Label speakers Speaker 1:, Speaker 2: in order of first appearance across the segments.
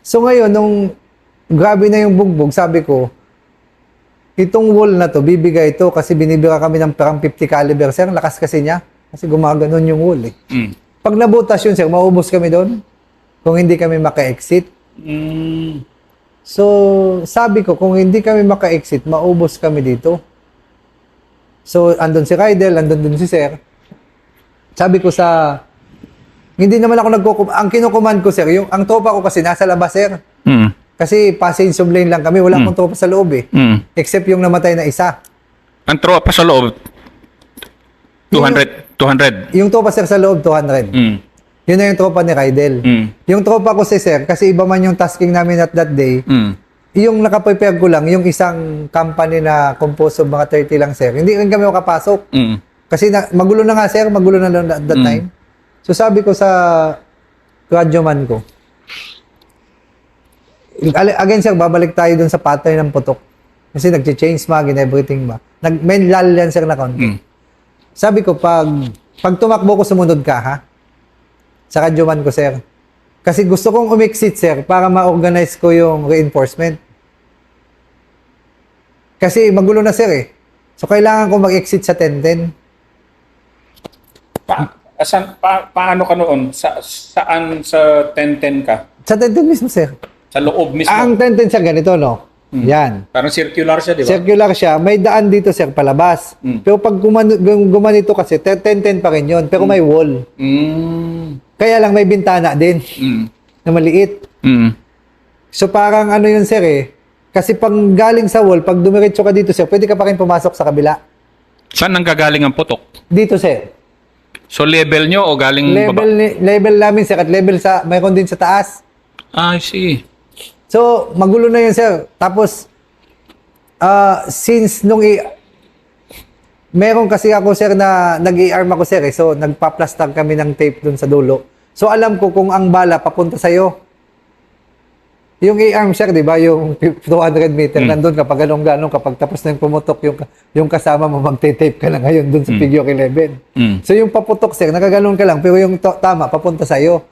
Speaker 1: So ngayon, nung grabe na yung bugbog, sabi ko, itong wall na to, bibigay ito kasi binibira kami ng parang 50 caliber, sir. Ang lakas kasi niya. Kasi gumaganon yung wall eh. Pag nabutas yun, sir, maubos kami doon. Kung hindi kami maka-exit. So, sabi ko, kung hindi kami maka-exit, maubos kami dito. So, andun si Rydel, andun din si sir. Sabi ko sa... Hindi naman ako ang kinukuman ko, sir, ang tropa ko kasi nasa labas, sir. Kasi passage of lane lang kami. Wala akong tropa sa loob eh. Except yung namatay na isa.
Speaker 2: Ang tropa sa loob, 200.
Speaker 1: Yung tropa, sir, sa loob, 200. Yun na yung tropa ni Rydel. Yung tropa ko si sir, kasi iba man yung tasking namin at that day, yung nakaprepare ko lang, yung isang company na composed of mga 30 lang, sir. Hindi rin kami makapasok. Kasi magulo na nga, sir. Magulo na lang at that time. So sabi ko sa radyoman ko, again, sir, babalik tayo dun sa pattern ng putok. Kasi nag-change mag and everything ba. May lal yan, sir, na konti. Sabi ko, pag tumakbo ko, sumunod ka, ha? Sa radyoman ko, sir. Kasi gusto kong umexit, sir, para ma-organize ko yung reinforcement. Kasi magulo na, sir, eh. So, kailangan ko mag-exit sa 10-10.
Speaker 2: Paano ka noon? Saan sa 10-10 ka?
Speaker 1: Sa 10-10 mismo, sir.
Speaker 2: Sa loob mismo?
Speaker 1: Ang 10-10 siya ganito, no? Yan.
Speaker 2: Parang circular siya, di ba?
Speaker 1: Circular siya. May daan dito, sir, palabas. Pero pag gumanito kasi, 10-10 pa rin yun. Pero may wall. Kaya lang may bintana din. Na maliit. So parang ano yun, sir, eh. Kasi pag galing sa wall, pag dumiretso ka dito, sir, pwede ka pa rin pumasok sa kabila.
Speaker 2: Saan nanggagaling ang putok?
Speaker 1: Dito, sir.
Speaker 2: So level nyo o galing baba?
Speaker 1: Level namin, sir, at level sa, mayroon din sa taas.
Speaker 2: I see.
Speaker 1: So, magulo na yun, sir. Tapos, since meron kasi ako, sir, na nag-i-arm ako, sir, eh. So, nagpa-plaster kami ng tape dun sa dulo. So, alam ko kung ang bala papunta sa'yo. Yung i-arm, sir, di ba? Yung 200 meter, nandun kapag ganong-ganong, kapag tapos na yung pumutok, yung kasama mo, magte-tape ka na ngayon dun sa figure 11. So, yung paputok, sir, nakaganon ka lang, pero yung tama, papunta sa'yo.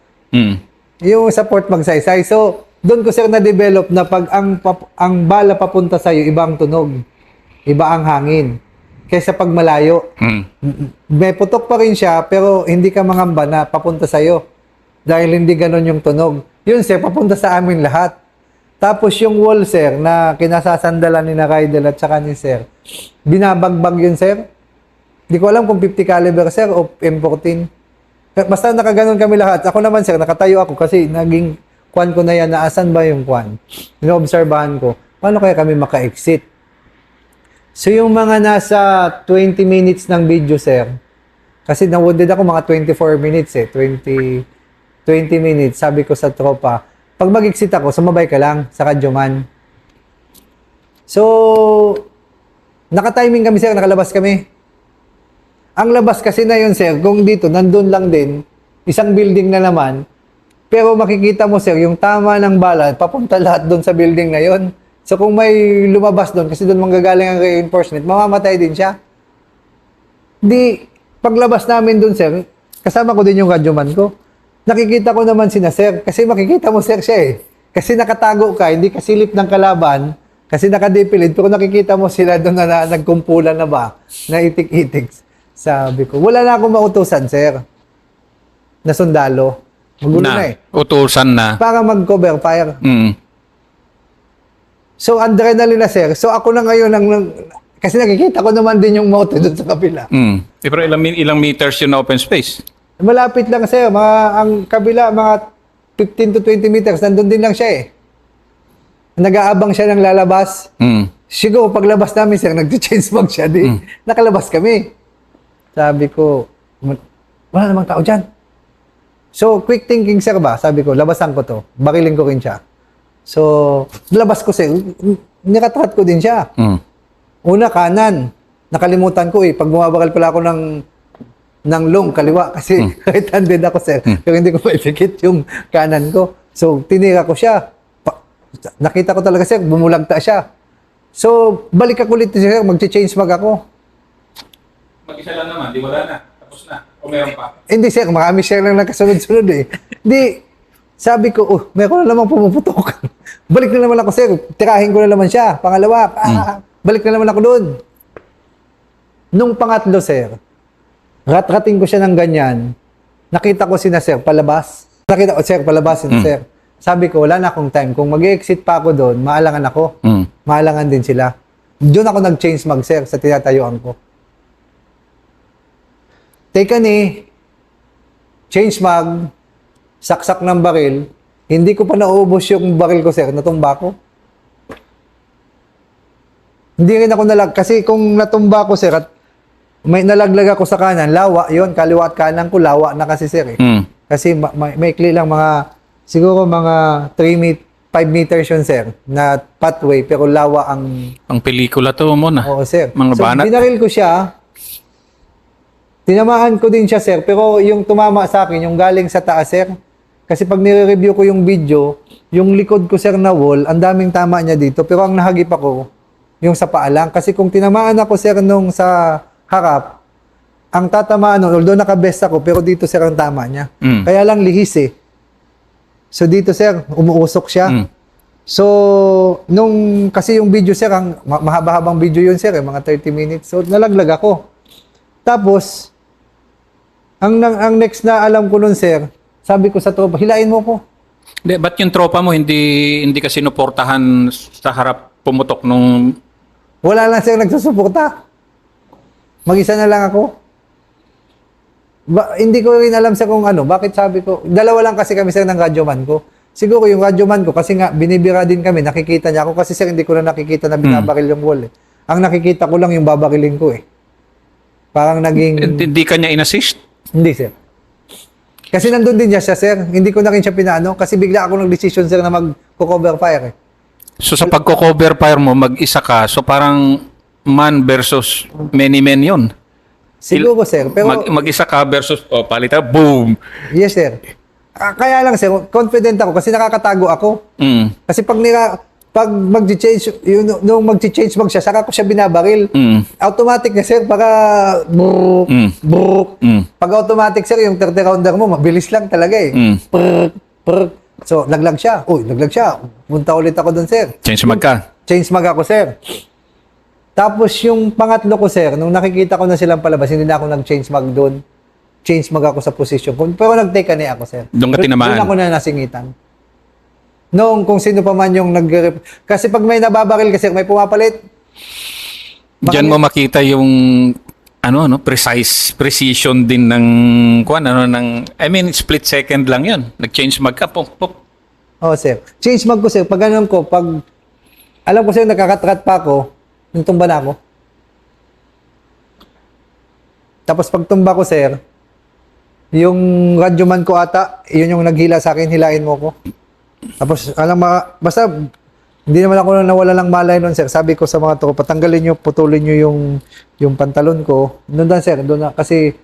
Speaker 1: Yung support magsaysay. So, doon ko, sir, na-develop na pag ang bala papunta sa'yo, iba ang tunog. Iba ang hangin. Kaysa pag malayo. May putok pa rin siya, pero hindi ka mangamba na papunta sa'yo. Dahil hindi ganon yung tunog. Yun, sir, papunta sa amin lahat. Tapos yung wall, sir, na kinasasandalan ni na Rydel at saka ni sir, binabagbag yun, sir. Hindi ko alam kung 50 caliber, sir, o M14. Basta nakaganon kami lahat. Ako naman, sir, nakatayo ako kasi naging kwan ko na yan, naasan ba yung kwan? Inoobserbahan ko, paano kaya kami maka-exit? So, yung mga nasa 20 minutes ng video, sir, kasi na-wounded ako mga 24 minutes, 20 minutes, sabi ko sa tropa, pag mag-exit ako, sumabay ka lang sa radyoman. So, naka-timing kami, sir, nakalabas kami. Ang labas kasi na yun, sir, kung dito, nandun lang din, isang building na naman, pero makikita mo, sir, yung tama ng bala, papunta lahat doon sa building na yun. So, kung may lumabas doon, kasi doon manggagaling ang reinforcement, mamamatay din siya. Di, paglabas namin doon, sir, kasama ko din yung radyoman ko. Nakikita ko naman sina sir, kasi makikita mo, sir, siya eh. Kasi nakatago ka, hindi kasilip ng kalaban, kasi nakadipilid, pero nakikita mo sila doon na nagkumpulan na ba, na itik-itik. Sabi ko, wala na akong mautusan, sir, na sundalo. Magulo na eh.
Speaker 2: Utusan na.
Speaker 1: Para mag-cover fire. So, adrenaline na, sir. So, ako na ngayon, kasi nakikita ko naman din yung moto doon sa kapila.
Speaker 2: Pero ilang meters yun na open space?
Speaker 1: Malapit lang, sir. Ang kabila, mga 15 to 20 meters, nandun din lang siya eh. Nag-aabang siya ng lalabas. Siguro, paglabas namin, sir, nag-change mag siya. Nakalabas kami. Sabi ko, wala namang tao dyan. So, quick thinking, sir ba? Sabi ko, labasan ko to. Barilin ko rin siya. So, labas ko, sir. Nikatrack ko din siya. Una, kanan. Nakalimutan ko eh. Pag bumabagal pala ako ng long, kaliwa. Kasi right-handed ako, sir. Pero hindi ko ma-effecate yung kanan ko. So, tinira ko siya. Nakita ko talaga, sir, bumulagta siya. So, balik ako ulit, sir. Mag-change mag ako.
Speaker 2: Mag-isa lang naman, di wala na. Tapos na. O meron pa?
Speaker 1: Hindi, sir. Marami, sir, lang nakasunod-sunod eh. Hindi. Sabi ko, meron na naman pumuputok. Balik na naman ako, sir. Tirahin ko na naman siya. Pangalawa, balik na naman ako doon. Nung pangatlo, sir, rat-rating ko siya ng ganyan. Nakita ko sina sir, palabas. Nakita ko, sir, palabas sina sir. Sabi ko, wala na akong time. Kung mag-exit pa ako doon, maalangan ako. Maalangan din sila. Doon ako nag-change mag, sir, sa tinatayuan ko. Teka ni, change mag, saksak ng baril, hindi ko pa naubos yung baril ko, sir, natumba ko. Hindi rin ako kasi kung natumba ko, sir, at may nalaglag ako sa kanan, lawa, yon kaliwa at kanan ko, lawa na kasi, sir. Kasi may lang mga, siguro mga 5 meters yun, sir, na pathway, pero lawa ang
Speaker 3: pelikula to muna.
Speaker 1: Oo, sir.
Speaker 3: Mga
Speaker 1: So,
Speaker 3: banat.
Speaker 1: binaril ko siya. Tinamaan ko din siya, sir. Pero yung tumama sa akin, yung galing sa taas, sir. Kasi pag nire-review ko yung video, yung likod ko, sir, na wall, ang daming tama niya dito. Pero ang nahagip ako, yung sa paa lang. Kasi kung tinamaan ako, sir, nung sa harap, ang tatamaan nun, although nakabest ako, pero dito, sir, ang tama niya. Kaya lang lihis, eh. So dito, sir, umuusok siya. So, kasi yung video, sir, ang mahaba-habang video yun, sir, mga 30 minutes. So, nalaglag ako. Tapos, ang next na alam ko nun, sir, sabi ko sa tropa, hilain mo ko.
Speaker 3: Hindi, ba't yung tropa mo hindi ka sinuportahan sa harap pumutok nung...
Speaker 1: Wala lang, sir, nagsusuporta. Mag-isa na lang ako. Hindi ko rin alam, sir, kung ano. Bakit sabi ko, dalawa lang kasi kami, sir, ng radyoman ko. Siguro yung radyoman ko, kasi nga, binibira din kami, nakikita niya ako. Kasi, sir, hindi ko na nakikita na binabaril yung wall, eh. Ang nakikita ko lang yung babarilin ko, eh. Parang naging...
Speaker 3: Hindi ka niya in-assist?
Speaker 1: Hindi, sir. Kasi nandun din siya, sir. Hindi ko na rin siya pinaano. Kasi bigla ako nag-decision, sir, na mag-cover fire, eh.
Speaker 3: So sa pagko-cover fire mo, mag-isa ka. So parang man versus many men yun.
Speaker 1: Siguro, sir. Pero,
Speaker 3: Mag-isa ka versus, palitan, boom!
Speaker 1: yes, sir. Kaya lang, sir, confident ako kasi nakakatago ako. Kasi pag mag-change, nung mag-change mag siya, saka ko siya binabaril. Automatic na, sir, baka brrrk. Pag automatic, sir, yung 30 rounder mo, mabilis lang talaga, eh. Prrrk. So, laglag siya. Laglag siya. Punta ulit ako doon, sir.
Speaker 3: Change mag ka.
Speaker 1: Change mag ako, sir. Tapos yung pangatlo ko, sir, nung nakikita ko na silang palabas, hindi na ako nag-change mag doon. Change mag ako sa position. Pero nag-take ka ako, sir.
Speaker 3: Doon ka tinamaan.
Speaker 1: Doon ako na nasingitan. Noong kung sino pa man yung kasi pag may nababaril kasi may pumapalit.
Speaker 3: Diyan mo makita yung precision din ng split second lang 'yun. Nag-change mag ka, pop.
Speaker 1: Oh, sir. Change mag ko, sir. Pag ganun ko, pag alam ko, sir, nakakatrat pa ako, nung tumba na ako. Tapos pag tumba ko, sir, yung radyoman ko ata, yun yung naghila sa akin, hilain mo ko. Tapos, basta, hindi naman ako nawala ng malay nun, sir. Sabi ko sa mga tropa, patanggalin nyo, putulin nyo yung pantalon ko. Doon na, sir. Doon na, kasi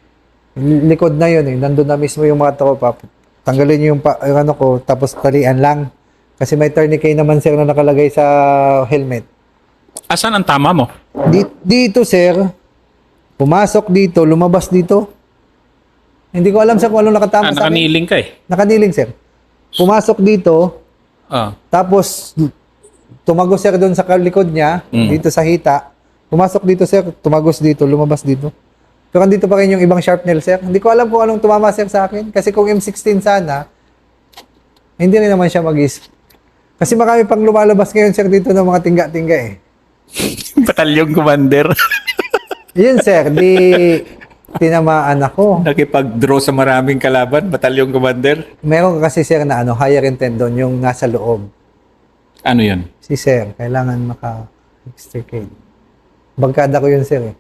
Speaker 1: likod na yun, eh. Nandun na mismo yung mga tropa. Tanggalin nyo yung ano ko, tapos talian lang. Kasi may tourniquet naman, sir, na nakalagay sa helmet.
Speaker 3: Asan ang tama mo?
Speaker 1: Dito, sir. Pumasok dito, lumabas dito. Hindi ko alam, sir, kung anong nakatama sa akin.
Speaker 3: Nakaniling ka eh.
Speaker 1: Nakaniling, sir. Pumasok dito, tapos tumagos, sir, doon sa likod niya, dito sa hita. Pumasok dito, sir, tumagos dito, lumabas dito. Pero andito pa rin yung ibang sharpnail, sir. Hindi ko alam kung anong tumama, sir, sa akin. Kasi kung M16 sana, hindi rin naman siya mag-is. Kasi marami pang lumalabas ngayon, sir, dito ng mga tingga-tingga, eh.
Speaker 3: Batalyong commander.
Speaker 1: Yun, sir, tinamaan ako.
Speaker 3: Nakipag-draw sa maraming kalaban, batalyong commander.
Speaker 1: Meron kasi, sir, na higher intent doon, yung nasa loob.
Speaker 3: Ano 'yun?
Speaker 1: Si sir, kailangan maka-extricate. Bagkada ko yun, sir, eh.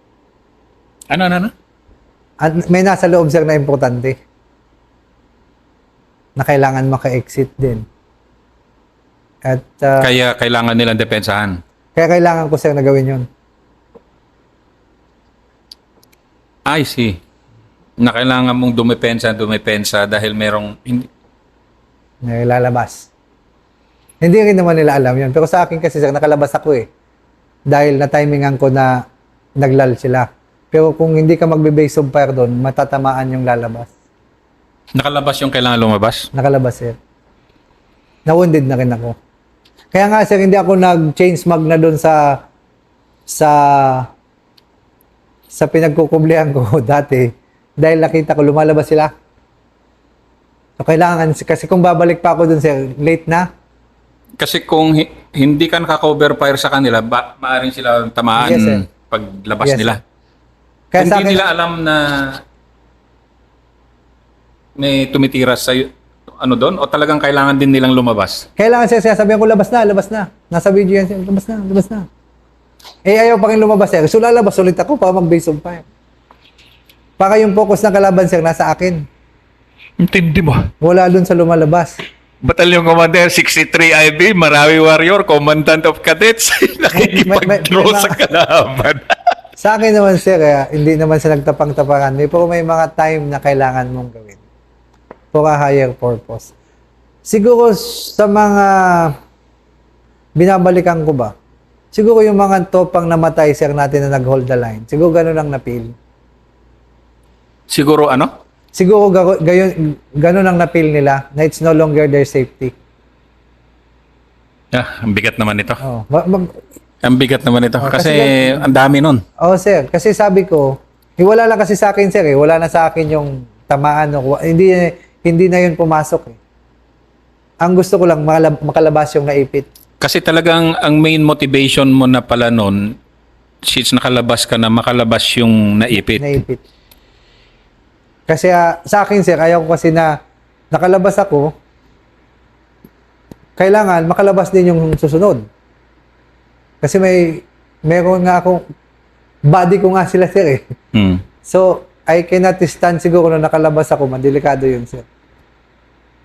Speaker 3: Ano?
Speaker 1: At may nasa loob, sir, na importante. Na kailangan maka-exit din. At
Speaker 3: Kaya kailangan nilang depensahan.
Speaker 1: kaya kailangan ko, sir, na gawin yun.
Speaker 3: I see. Na kailangan mong dumepensa dahil merong
Speaker 1: Na lalabas. Hindi rin naman nila alam yun. Pero sa akin kasi, sir, nakalabas ako, eh. Dahil na-timingan ko na naglal sila. Pero kung hindi ka magbe-base of fire doon, matatamaan yung lalabas.
Speaker 3: nakalabas yung kailangan lumabas.
Speaker 1: Nakalabas, sir. Nawundid na rin ako. Kaya nga sir, hindi ako nag-change mag na doon sa pinagkukublihan ko dati dahil nakita ko lumalabas sila. So, kailangan, kasi kung babalik pa ako doon sir, late na.
Speaker 3: Kasi kung hindi ka naka-cover fire sa kanila, maaaring sila tamaan
Speaker 1: Yes, sir.
Speaker 3: paglabas
Speaker 1: Yes,
Speaker 3: nila.
Speaker 1: sir. Kaya
Speaker 3: Hindi
Speaker 1: sa akin,
Speaker 3: nila alam na may tumitiras sa ano doon o talagang kailangan din nilang lumabas.
Speaker 1: kailangan sir, sabihan ko, labas na. Nasa video yan sir, labas na. Eh, ayaw pa rin lumabas sir. So, lalabas ulit ako para mag-base of fire. Para yung focus ng kalaban sir, nasa akin.
Speaker 3: Intindi mo.
Speaker 1: Wala doon sa lumalabas.
Speaker 3: Batalyon Commander 63 IB, Marawi Warrior, Commandant of Cadets, nakikipag-draw
Speaker 1: may
Speaker 3: sa kalaban.
Speaker 1: Sa akin naman sir, hindi naman sa nagtapang-tapangan. May mga time na kailangan mong gawin for a higher purpose. Siguro sa mga binabalikan ko ba, siguro yung mga topang namatay sir natin na nag-hold the line, siguro ganun ang napil.
Speaker 3: Siguro ano?
Speaker 1: Siguro ganun ang napil nila na it's no longer their safety.
Speaker 3: Ang bigat naman ito.
Speaker 1: Oh,
Speaker 3: Ang bigat naman ito.
Speaker 1: kasi
Speaker 3: Kasi ang dami nun.
Speaker 1: oh sir, kasi sabi ko, wala lang kasi sa akin sir wala na sa akin yung tamaan. Hindi na yun pumasok Ang gusto ko lang, makalabas yung naipit.
Speaker 3: Kasi talagang ang main motivation mo na pala nun, since nakalabas ka na, makalabas yung naipit.
Speaker 1: Naipit. Kasi sa akin sir, ayaw ko kasi na nakalabas ako, kailangan makalabas din yung susunod. Kasi meron nga akong, body ko nga sila sir
Speaker 3: Hmm.
Speaker 1: So, I cannot stand siguro na nakalabas ako, delikado yun sir.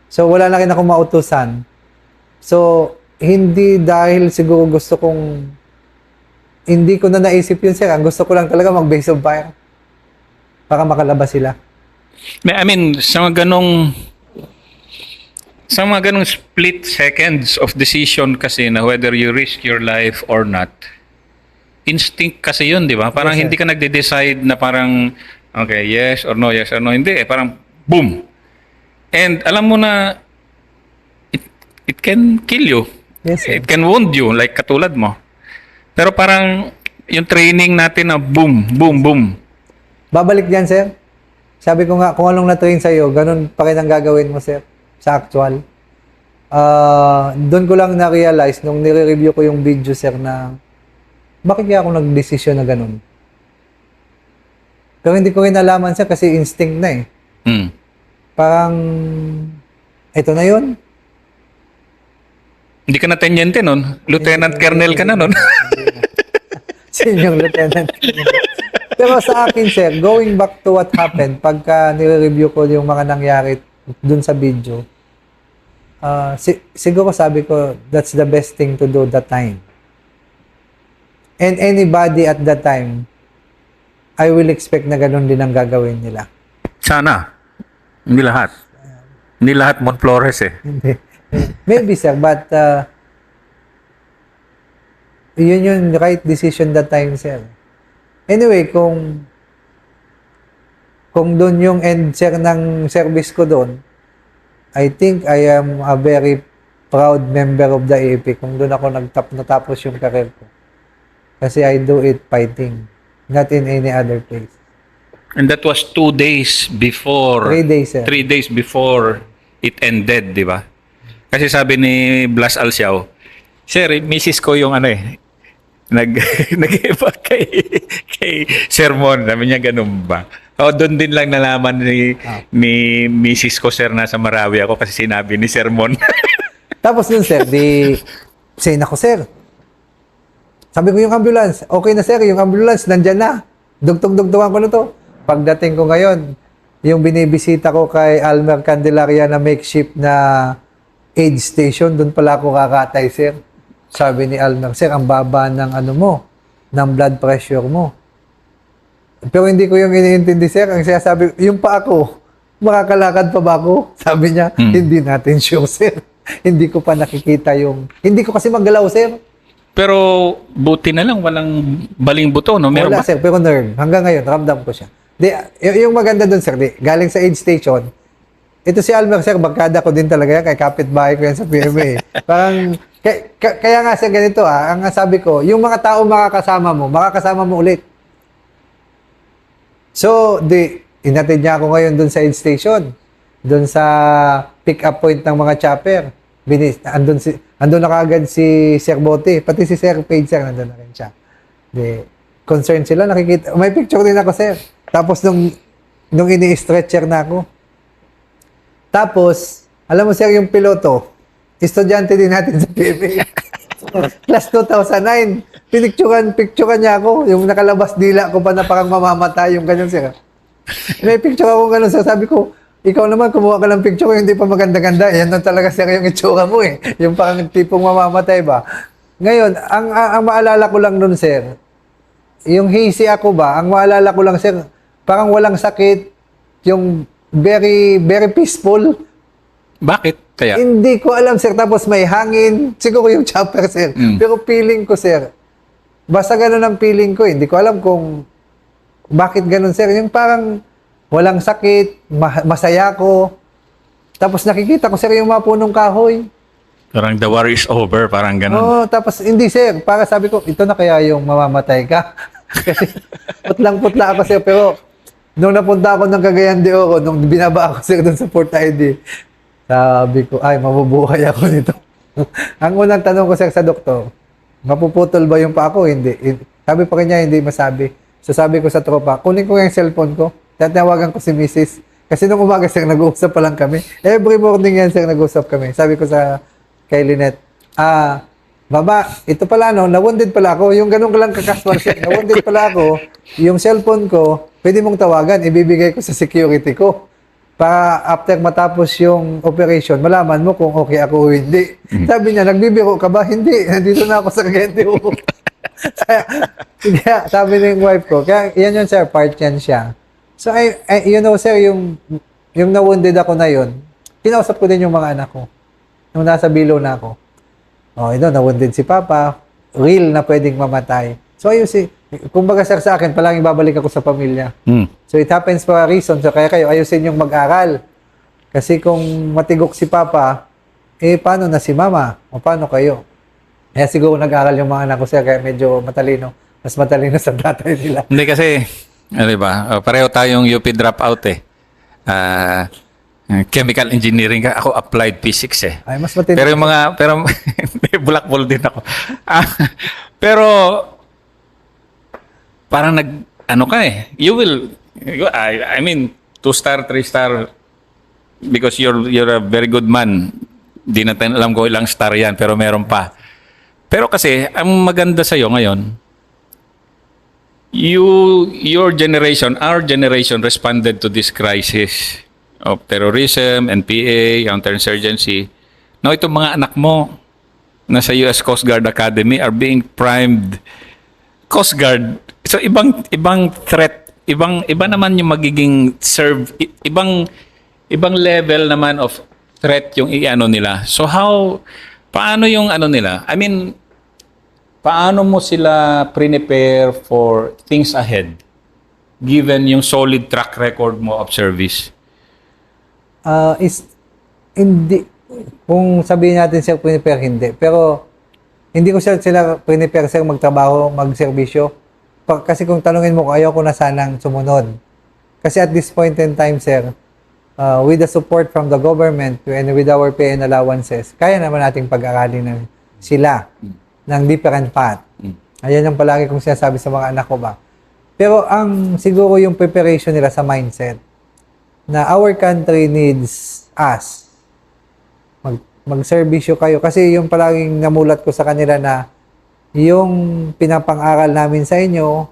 Speaker 1: So, wala na rin akong mautusan. So, hindi dahil siguro gusto kong, hindi ko na naisip yun sir. Ang gusto ko lang talaga mag-base of fire para makalabas sila.
Speaker 3: I mean, sa mga ganong split seconds of decision kasi na whether you risk your life or not, instinct kasi yun, di ba? Parang
Speaker 1: Yes, sir.
Speaker 3: hindi ka nagde-decide na parang, okay, yes or no. Hindi, parang boom. And alam mo na, it can kill you.
Speaker 1: Yes, sir.
Speaker 3: It can wound you, like katulad mo. Pero parang, yung training natin na boom, boom, boom.
Speaker 1: Babalik dyan, sir. Sabi ko nga, kung anong na-train sa'yo, ganun pa rin ang gagawin mo, sir, sa actual. Doon ko lang na-realize, nung nire-review ko yung video, sir, na bakit kaya ako nag-desisyon na ganun? Pero hindi ko rin alaman, sir, kasi instinct na
Speaker 3: Hmm.
Speaker 1: Parang, ito na yun.
Speaker 3: Hindi ka na tenyente nun. Lieutenant Colonel ka na nun.
Speaker 1: Senior lieutenant. Pero sa akin, sir, going back to what happened, pagka nire-review ko yung mga nangyari dun sa video, siguro sabi ko, that's the best thing to do that time. And anybody at that time, I will expect na ganun din ang gagawin nila.
Speaker 3: Sana. Hindi lahat. Hindi lahat Mont Flores eh.
Speaker 1: Hindi. Maybe, sir, but yun yung right decision that time, sir. Anyway, kung doon yung end, sir, ng service ko doon, I think I am a very proud member of the AFP kung doon ako natapos yung career ko. Kasi I do it fighting, not in any other place.
Speaker 3: And that was 2 days before.
Speaker 1: 3 days, sir.
Speaker 3: 3 days before it ended, di ba? Kasi sabi ni Blas Alciao, Sir, misis ko yung nag-iba kay sermon. Sabi niya, ganun ba? Doon din lang nalaman ni misis ko, sir, nasa Marawi ako kasi sinabi ni sermon.
Speaker 1: Tapos dun, sir, say na ko, sir. Sabi ko yung ambulance, okay na, sir, yung ambulance, nandyan na. Dugtong-dugtungan ko na to. Pagdating ko ngayon, yung binibisita ko kay Almer Candelaria na makeshift na aid station, doon pala ako kakatay, sir. Sabi ni Almer, sir, ang baba ng ng blood pressure mo. Pero hindi ko yung iniintindi, sir. Ang sinasabi, yung pa ako, makakalakad pa ba ako? Sabi niya, hindi natin sure, sir. Hindi ko pa nakikita hindi ko kasi maggalaw, sir.
Speaker 3: Pero buti na lang, walang baling buto, no? Meron
Speaker 1: Wala,
Speaker 3: ba?
Speaker 1: sir, pero nerve. Hanggang ngayon, ramdam ko siya. Yung maganda dun, sir, galing sa aid station, ito si Almer, sir, barkada ko din talaga yan, kay kapitbahay ko yan sa PMA. Parang, kaya nga, sir, ganito ang sabi ko, yung mga tao makakasama mo ulit. So, inatid niya ako ngayon dun sa aid station, dun sa pick-up point ng mga chopper. Andun na kaagad si Sir Bote, pati si Sir Page, sir, nandun na rin siya. Concerned sila, nakikita. May picture din ako, sir. Tapos nung ini-stretcher na ako. Tapos, alam mo, sir, yung piloto, estudyante din natin sa PMA. Class 2009. Picturean niya ako. Yung nakalabas dila ko pa na parang mamamatay yung ganyan, sir. May picture ako ganun, sir. Sabi ko, ikaw naman, kumuha ka ng picture, hindi pa maganda-ganda. Yan na talaga, sir, yung itsura mo eh. Yung parang tipong mamamatay ba. Ngayon, ang maalala ko lang nun, sir, yung hazy ako ba, ang maalala ko lang, sir, parang walang sakit, yung very, very peaceful.
Speaker 3: Bakit kaya?
Speaker 1: Hindi ko alam, sir. Tapos may hangin. Siguro yung chopper, sir. Pero feeling ko, sir, basta ganun ang feeling ko. Hindi ko alam kung bakit ganun, sir. Yung parang walang sakit, masaya ko. Tapos nakikita ko, sir, yung mga punong kahoy.
Speaker 3: Parang the war is over, parang ganun.
Speaker 1: Oo, tapos hindi, sir. Para sabi ko, ito na kaya yung mamamatay ka. Kasi putlang-putla ako, sir. Pero nung napunta ako ng Cagayan de Oro, nung binaba ako, sir, dun sa Port ID, sabi ko, ay, mabubuhay ako nito. Ang unang tanong ko, sir, sa doktor, mapuputol ba yung pa ako? Hindi. Sabi pa kanya, hindi masabi. So sabi ko sa tropa, kunin ko yung cellphone ko, tatawagan ko si Mrs. Kasi nung umaga, sir, nag-uusap pa lang kami. Every morning yan, sir, nag-uusap kami. Sabi ko kay Lynette, baba, ito pala, no, na-wounded pala ako. Yung ganun ko lang kakaswal, sir, na-wounded pala ako. Yung cellphone ko, pwede mong tawagan, ibibigay ko sa security ko. Para after matapos yung operation, malaman mo kung okay ako o hindi. Sabi niya, nagbibiro ka ba? Hindi, nandito na ako sa Cagayan de Oro. Kaya, sabi ng wife ko, kaya yan yun, sir, part yan siya. So, you know, sir, yung na-wounded ako na yun, kinausap ko din yung mga anak ko. Nung nasa below na ako. Na-wounded si Papa, real na pwedeng mamatay. So, kumbaga, sir, sa akin, palaging babalik ako sa pamilya. So, it happens for a reason. So, kaya kayo, ayusin yung mag-aral. Kasi kung matigok si Papa, paano na si Mama? O paano kayo? Kaya siguro nag-aral yung mga anak ko, sir, kaya medyo matalino. Mas matalino sa tatay nila.
Speaker 3: Hindi kasi, di ba, pareho tayong UP dropout eh. Chemical engineering ka, ako applied physics eh.
Speaker 1: Ay, mas matindi.
Speaker 3: Pero yung pero black ball din ako. Pero parang I mean 2-star, 3-star because you're a very good man. Di natin alam ko ilang star yan, pero meron pa. Pero kasi ang maganda sa iyo ngayon, our generation responded to this crisis of terrorism, NPA, counterinsurgency. Now, itong mga anak mo na sa US Coast Guard Academy are being primed Coast Guard. So, ibang threat, iba naman yung magiging ibang level naman of threat yung iano nila. So, paano yung ano nila? I mean, paano mo sila prepare for things ahead given yung solid track record mo of service?
Speaker 1: Hindi, kung sabihin natin sir, prepare, hindi. Pero, hindi ko sila prepare, sir, magtrabaho, magserbisyo. Kasi kung tanungin mo ko, ayaw ko na sanang sumunod. Kasi at this point in time, sir, with the support from the government and with our pay and allowances, kaya naman nating pag-aralin na sila ng different path. Ayan yung palagi kong sinasabi sa mga anak ko ba. Pero siguro yung preparation nila sa mindset, na our country needs us. Magserbisyo kayo. Kasi yung palaging namulat ko sa kanila na yung pinapang-aral namin sa inyo,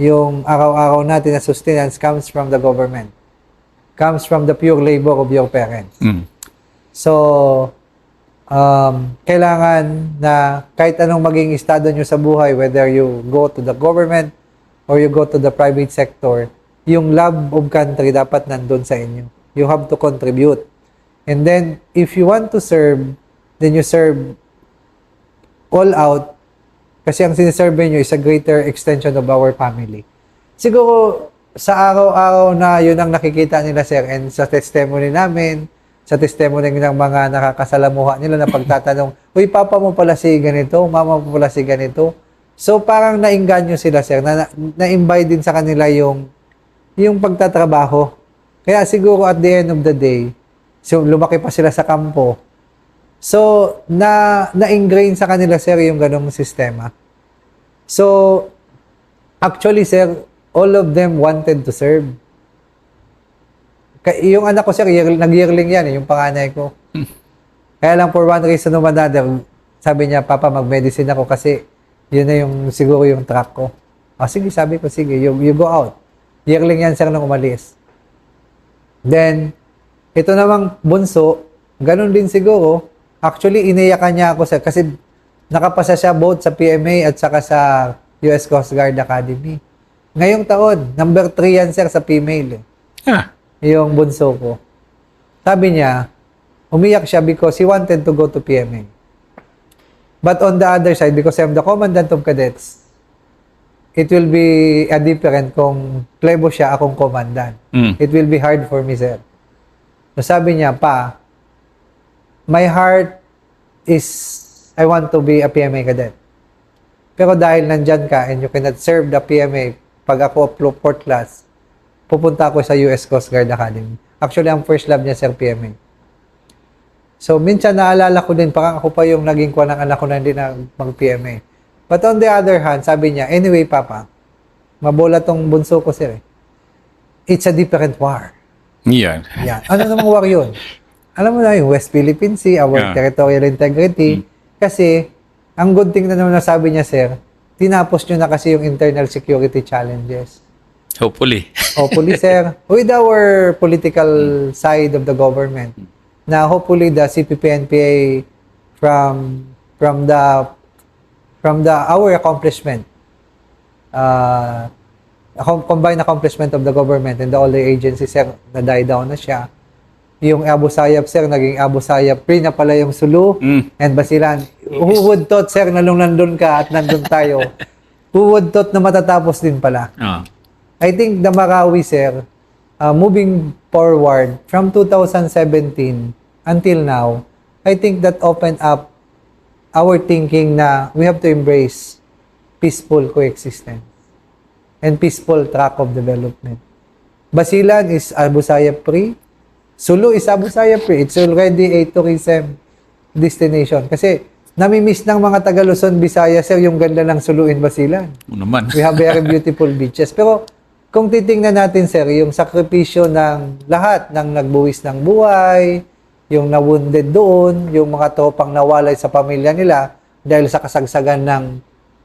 Speaker 1: yung araw-araw natin na sustenance comes from the government. Comes from the pure labor of your parents. So, kailangan na kahit anong maging estado nyo sa buhay, whether you go to the government or you go to the private sector, yung love of country dapat nandun sa inyo. You have to contribute. And then, if you want to serve, then you serve all out kasi ang siniserve nyo is a greater extension of our family. Siguro, sa araw-araw na yun ang nakikita nila, sir, and sa testimony namin, sa testimony ng mga nakakasalamuha nila na pagtatanong, uy, papa mo pala si ganito, mama mo pala si ganito. So, parang nainganyo sila, sir, na-invite din sa kanila yung pagtatrabaho. Kaya siguro at the end of the day, so lumaki pa sila sa kampo. So, na-ingrain sa kanila, sir, yung ganong sistema. So, actually, sir, all of them wanted to serve. Yung anak ko, sir, nag-yearling yan, yung panganay ko. Kaya lang for one reason or another, sabi niya, Papa, mag-medicine ako kasi yun na yung siguro yung track ko. Sige, sabi ko, sige, you go out. Yearling yan, sir, nung umalis. Then, ito namang bunso, ganun din siguro. Actually, iniyakan niya ako, sir, kasi nakapasa siya both sa PMA at saka sa US Coast Guard Academy. Ngayong taon, number 3 yan, sir, sa female. Yung bunso ko. Sabi niya, umiyak siya because he wanted to go to PMA. But on the other side, because I'm the commandant of cadets, it will be a different kung plebo siya, akong commandant. It will be hard for me, sir. So sabi niya, Pa, my heart is, I want to be a PMA cadet. Pero dahil nandyan ka and you cannot serve the PMA, pag ako fourth class, pupunta ako sa US Coast Guard Academy. Actually, ang first love niya, sir, PMA. So, minsan naalala ko din, parang ako pa yung naging kuha ng anak ko na hindi na mag-PMA. But on the other hand, sabi niya, anyway, Papa, mabola tong bunso ko, sir. It's a different war.
Speaker 3: Yan.
Speaker 1: Yan. Ano namang war yun? Alam mo na yung West Philippine Sea, our territorial integrity. Kasi, ang good thing na naman nasabi niya, sir, tinapos nyo na kasi yung internal security challenges.
Speaker 3: Hopefully.
Speaker 1: Hopefully, sir, with our political side of the government, na hopefully the CPP-NPA from our accomplishment, combined accomplishment of the government and all the agencies, sir, na-die down na siya. Yung Abu Sayyaf, sir, naging Abu Sayyaf free na pala yung Sulu and Basilan. Who would thought, sir, na nung nandun ka at nandun tayo, who would thought na matatapos din pala? I think the Marawi, sir, moving forward from 2017 until now, I think that opened up our thinking na we have to embrace peaceful coexistence and peaceful track of development. Basilan is Abu Sayyaf free. Sulu is Abu Sayyaf free. It's already a tourism destination. Kasi nami-miss ng mga taga Luzon, Visayas, sir, yung ganda ng Sulu in Basilan.
Speaker 3: Naman.
Speaker 1: We have very beautiful beaches. Pero kung titingnan natin, sir, yung sakripisyo ng lahat ng nagbuwis ng buhay, yung na-wounded doon, yung mga tropang nawalay sa pamilya nila dahil sa kasagsagan ng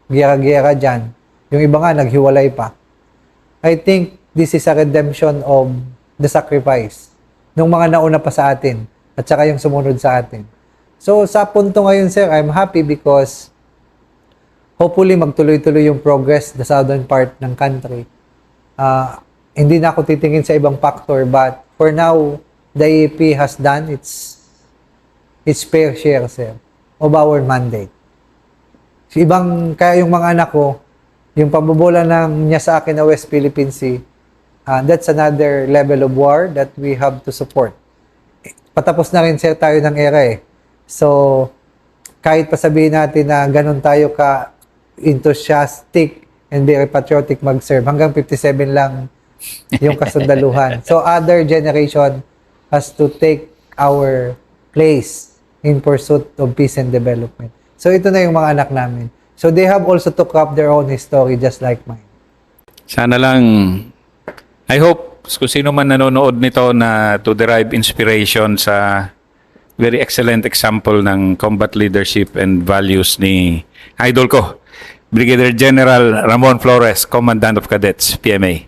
Speaker 1: giyera-giyera dyan. Yung iba nga, naghiwalay pa. I think this is a redemption of the sacrifice ng mga nauna pa sa atin at saka yung sumunod sa atin. So, sa punto ngayon, sir, I'm happy because hopefully magtuloy-tuloy yung progress the southern part ng country. Hindi na ako titingin sa ibang factor, but for now, the AEP has done its fair share, sir, of our mandate. Kaya yung mga anak ko, yung pambobola niya sa akin na West Philippine Sea, that's another level of war that we have to support. Patapos na rin, sir, tayo ng era eh. So, kahit pa sabihin natin na ganun tayo ka enthusiastic and very patriotic mag-serve, hanggang 57 lang yung kasundaluhan. So, other generation has to take our place in pursuit of peace and development. So, ito na yung mga anak namin. So, they have also to craft their own history just like mine.
Speaker 3: Sana lang, I hope kung sino man nanonood nito na to derive inspiration sa very excellent example ng combat leadership and values ni idol ko, Brigadier General Ramon Flores, Commandant of Cadets, PMA.